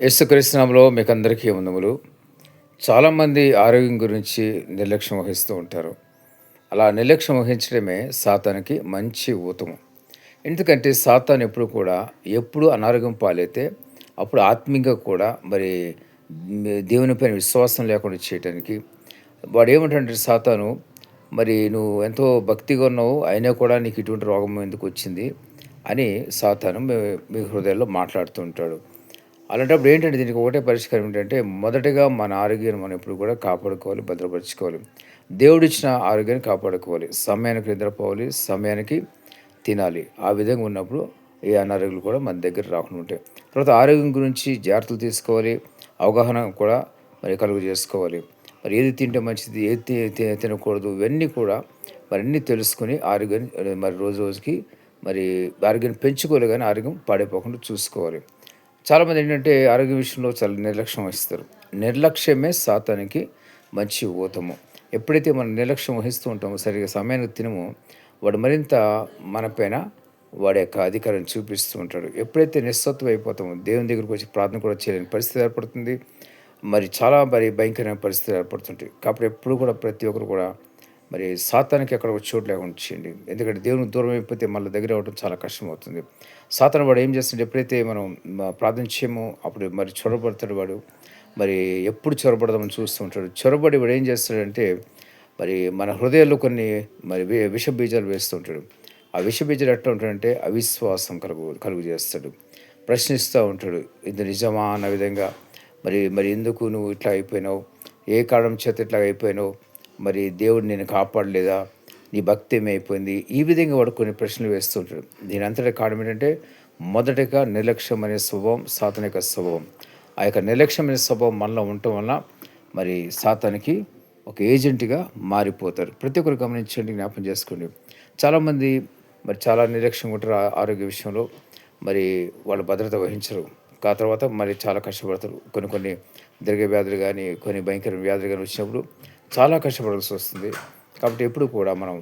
యేసుక్రీస్తు నామములో మీకందరికీ వందములు. చాలామంది ఆరోగ్యం గురించి నిర్లక్ష్యం వహిస్తూ ఉంటారు. అలా నిర్లక్ష్యం వహించడమే సాతానుకి మంచి ఊతము. ఎందుకంటే సాతాను ఎప్పుడు కూడా ఎప్పుడు అనారోగ్యం పాలైతే అప్పుడు ఆత్మీయంగా కూడా మరి దేవుని పైన విశ్వాసం లేకుండా చేయటానికి వాడేమంటాడంటే సాతాను, మరి నువ్వు ఎంతో భక్తిగా ఉన్నావు అయినా కూడా నీకు ఇటువంటి రోగం ఎందుకు వచ్చింది అని సాతాను మీ హృదయంలో మాట్లాడుతూ ఉంటాడు. అలాంటప్పుడు ఏంటంటే దీనికి ఒకటే పరిష్కారం ఏంటంటే, మొదటగా మన ఆరోగ్యాన్ని మనం ఎప్పుడు కూడా కాపాడుకోవాలి, భద్రపరుచుకోవాలి. దేవుడిచ్చిన ఆరోగ్యాన్ని కాపాడుకోవాలి. సమయానికి నిద్రపోవాలి, సమయానికి తినాలి. ఆ విధంగా ఉన్నప్పుడు ఏ అనారోగ్యాలు కూడా మన దగ్గర రాకుండా ఉంటాయి. తర్వాత ఆరోగ్యం గురించి జాగ్రత్తలు తీసుకోవాలి. అవగాహన కూడా మరి కలుగు చేసుకోవాలి. మరి ఏది తింటే మంచిది, ఏది తినకూడదు, ఇవన్నీ కూడా మరి అన్నీ తెలుసుకొని ఆరోగ్యాన్ని మరి రోజు రోజుకి మరి ఆరోగ్యాన్ని పెంచుకోవాలి గానీ ఆరోగ్యం పాడైపోకుండా చూసుకోవాలి. చాలామంది ఏంటంటే ఆరోగ్య విషయంలో చాలా నిర్లక్ష్యం వహిస్తారు. నిర్లక్ష్యమే సాతానికి మంచి ఊతము. ఎప్పుడైతే మనం నిర్లక్ష్యం వహిస్తూ ఉంటామో, సరిగ్గా సమయానికి తినమో, వాడు మరింత మన పైన వాడి యొక్క అధికారం చూపిస్తూ ఉంటాడు. ఎప్పుడైతే నిస్సత్వం అయిపోతామో, దేవుని దగ్గరికి వచ్చి ప్రార్థన కూడా చేయలేని పరిస్థితి ఏర్పడుతుంది. మరి చాలా భయంకరమైన పరిస్థితులు ఏర్పడుతుంటాయి. కాబట్టి ఎప్పుడు కూడా ప్రతి ఒక్కరు కూడా మరి సాతానికి ఎక్కడ ఒక చోటు లేకుండా చేయండి. ఎందుకంటే దేవునికి దూరం అయిపోతే మళ్ళీ దగ్గర అవ్వడం చాలా కష్టమవుతుంది. సాతాను వాడు ఏం చేస్తాడు, ఎప్పుడైతే మనం ప్రార్థన చేయమో అప్పుడు మరి చొరబడతాడు వాడు. మరి ఎప్పుడు చొరబడదామని చూస్తూ ఉంటాడు. చొరబడి వాడు ఏం చేస్తాడంటే మరి మన హృదయాల్లో కొన్ని మరి విష బీజాలు వేస్తూ ఉంటాడు. ఆ విష బీజాలు ఎట్లా ఉంటాడంటే అవిశ్వాసం కలుగు చేస్తాడు. ప్రశ్నిస్తూ ఉంటాడు. ఇది నిజమా అన్న విధంగా, మరి మరి ఎందుకు నువ్వు ఇట్లా అయిపోయినావు, ఏ కారణం చేత ఇట్లా అయిపోయినావు, మరి దేవుడు నేను కాపాడలేదా, నీ భక్తి ఏమైపోయింది, ఈ విధంగా వాడు కొన్ని ప్రశ్నలు వేస్తూ ఉంటాడు. దీని అంతటి కారణం ఏంటంటే మొదటగా నిర్లక్ష్యం అనే స్వభావం సాతాను యొక్క స్వభావం. ఆ యొక్క నిర్లక్ష్యమైన స్వభావం మనలో ఉండటం వలన మరి సాతానికి ఒక ఏజెంట్గా మారిపోతారు. ప్రతి ఒక్కరు గమనించండి, జ్ఞాపం చేసుకోండి. చాలామంది మరి చాలా నిర్లక్ష్యం ఉంటారు ఆరోగ్య విషయంలో. మరి వాళ్ళు భద్రత వహించరు. ఆ తర్వాత మరి చాలా కష్టపడతారు. కొన్ని కొన్ని దీర్ఘ వ్యాధులు కానీ, కొన్ని భయంకర వ్యాధులు కానీ వచ్చినప్పుడు చాలా కష్టపడాల్సి వస్తుంది. కాబట్టి ఎప్పుడు కూడా మనం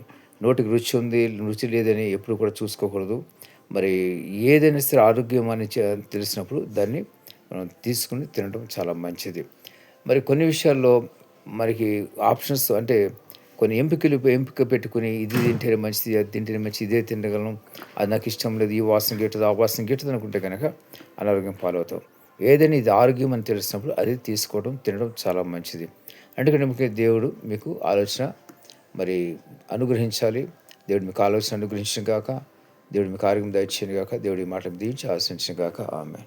నోటికి రుచి ఉంది, రుచి లేదని ఎప్పుడు కూడా చూసుకోకూడదు. మరి ఏదైనా సరే ఆరోగ్యం అని తెలిసినప్పుడు దాన్ని మనం తీసుకొని తినడం చాలా మంచిది. మరి కొన్ని విషయాల్లో మనకి ఆప్షన్స్ అంటే కొన్ని ఎంపిక పెట్టుకొని ఇది తింటేనే మంచిది, అది తింటేనే మంచిది, ఇదే తినగలను, అది నాకు ఇష్టం లేదు, ఈ వాసన గిట్టదు, ఆ వాసన గిట్టదు అనుకుంటే కనుక అనారోగ్యం పాలవుతాం. ఏదైనా ఇది ఆరోగ్యం అని తెలిసినప్పుడు అది తీసుకోవడం, తినడం చాలా మంచిది. అందుకని మీకు దేవుడు మీకు ఆలోచన మరి అనుగ్రహించాలి. దేవుడు మీకు ఆలోచన అనుగ్రహించిన గాక, దేవుడు మీకు ఆరోగ్యం దయచేయను గాక, దేవుడి మాటలు దీవించి ఆశించిన గాక. ఆమెన్.